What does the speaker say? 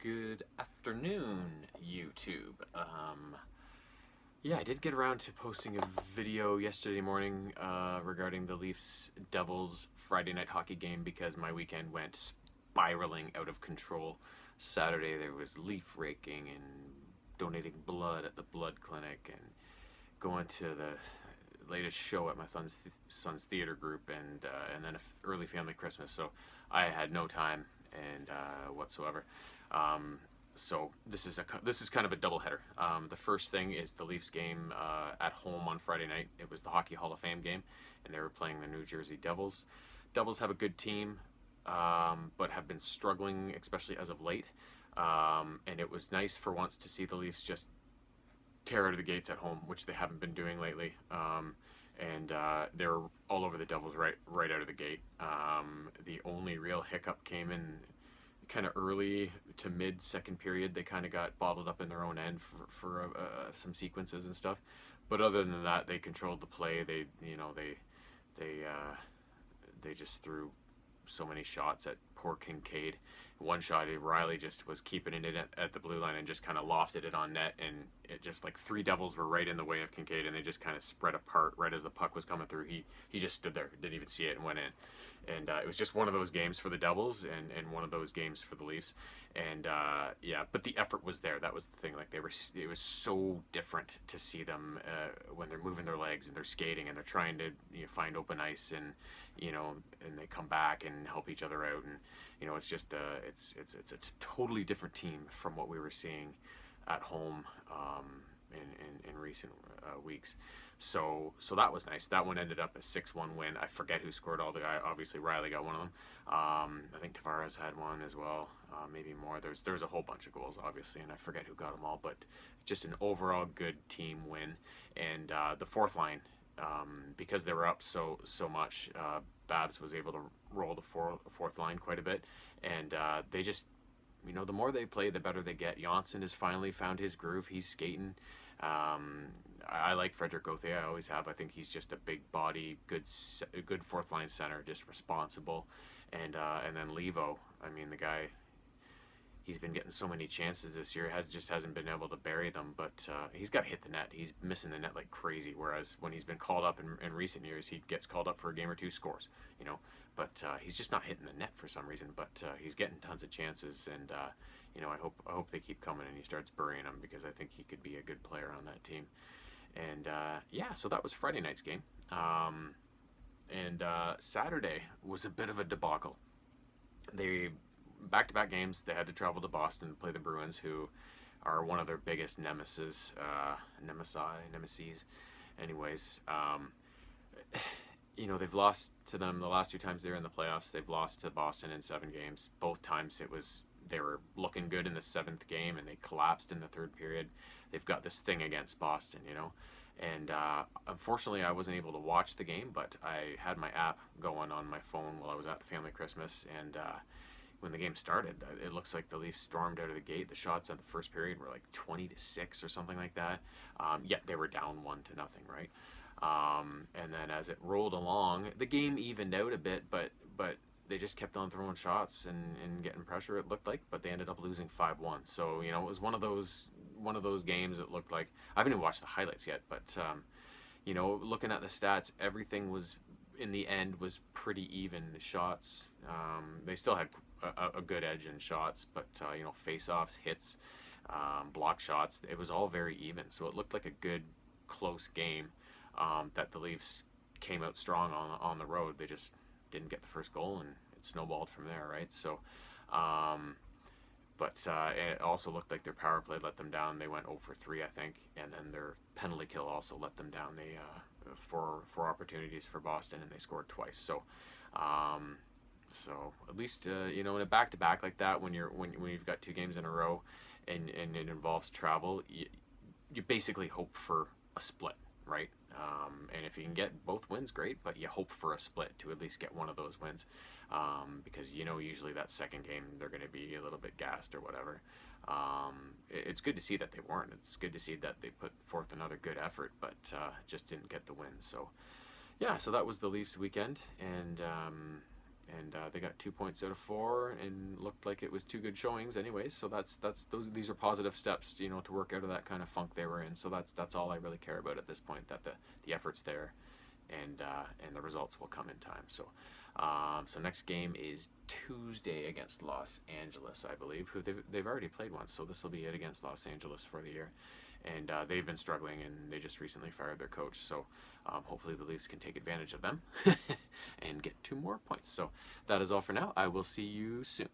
Good afternoon, YouTube. Yeah, I did get around to posting a video yesterday morning regarding the Leafs-Devils Friday night hockey game because my weekend went spiraling out of control. Saturday there was leaf raking and donating blood at the blood clinic and going to the latest show at my son's theater group and then an early family Christmas. So I had no time and whatsoever. So this is kind of a doubleheader. The first thing is the Leafs game at home on Friday night. It was the Hockey Hall of Fame game, and they were playing the New Jersey Devils. Devils have a good team, but have been struggling, especially as of late. And it was nice for once to see the Leafs just tear out of the gates at home, which they haven't been doing lately. And they're all over the Devils right out of the gate. The only real hiccup came in kind of early to mid second period. They kind of got bottled up in their own end for some sequences and stuff. But other than that, they controlled the play. They just threw so many shots at poor Kincaid. One shot, Riley just was keeping it in at the blue line and just kind of lofted it on net, and it just like three Devils were right in the way of Kincaid, and they just kind of spread apart right as the puck was coming through. He just stood there, didn't even see it, and went in. And it was just one of those games for the Devils and one of those games for the Leafs. And yeah, but the effort was there. That was the thing. Like it was so different to see them when they're moving their legs and they're skating and they're trying to find open ice and and they come back and help each other out. And it's just it's a totally different team from what we were seeing at home in recent weeks. So that was nice. That one ended up a 6-1 win. I forget who scored all the guys. Obviously Riley got one of them. I think Tavares had one as well. Maybe more. There's a whole bunch of goals, obviously, and I forget who got them all. But just an overall good team win. And the fourth line, because they were up so much, Babs was able to roll the fourth line quite a bit, and they just, the more they play, the better they get. Janssen has finally found his groove. He's skating. I like Frederick Gauthier. I always have. I think he's just a big body, good fourth line center, just responsible. And then Levo. I mean, the guy. He's been getting so many chances this year. Just hasn't been able to bury them. But he's got to hit the net. He's missing the net like crazy. Whereas when he's been called up in recent years, he gets called up for a game or two, scores. But he's just not hitting the net for some reason. But he's getting tons of chances, and I hope they keep coming and he starts burying them, because I think he could be a good player on that team. And yeah, so that was Friday night's game. And Saturday was a bit of a debacle. They back-to-back games. They had to travel to Boston to play the Bruins, who are one of their biggest nemesis. Anyways, they've lost to them the last two times they were in the playoffs. They've lost to Boston in 7 games. Both times they were looking good in the 7th game, and they collapsed in the 3rd period. They've got this thing against Boston, And unfortunately, I wasn't able to watch the game, but I had my app going on my phone while I was at the family Christmas. And when the game started, it looks like the Leafs stormed out of the gate. The shots in the first period were like 20-6 or something like that. Yet they were down 1-0, right? And then as it rolled along, the game evened out a bit, but they just kept on throwing shots and getting pressure, it looked like, but they ended up losing 5-1. So, it was one of those games that looked like, I haven't even watched the highlights yet, but looking at the stats, everything was, in the end, was pretty even. The shots, they still had a good edge in shots, but face-offs, hits, block shots, it was all very even. So it looked like a good, close game that the Leafs came out strong on the road. They just didn't get the first goal, and it snowballed from there, right? So, but it also looked like their power play let them down. They went 0 for 3, I think, and then their penalty kill also let them down. They four opportunities for Boston, and they scored twice. So, so at least in a back-to-back like that, when you've got 2 games in a row, and it involves travel, you basically hope for a split, right? And if you can get both wins, great, but you hope for a split to at least get one of those wins, because usually that second game they're going to be a little bit gassed or whatever. It's good to see that they weren't. It's good to see that they put forth another good effort, but just didn't get the win. So yeah, so that was the Leafs weekend, and and they got 2 points out of 4, and looked like it was 2 good showings, anyways. So these are positive steps, to work out of that kind of funk they were in. So that's all I really care about at this point. That the effort's there, and the results will come in time. So next game is Tuesday against Los Angeles, I believe. Who they've already played once, so this will be it against Los Angeles for the year. And they've been struggling, and they just recently fired their coach. So hopefully the Leafs can take advantage of them and get 2 more points. So that is all for now. I will see you soon.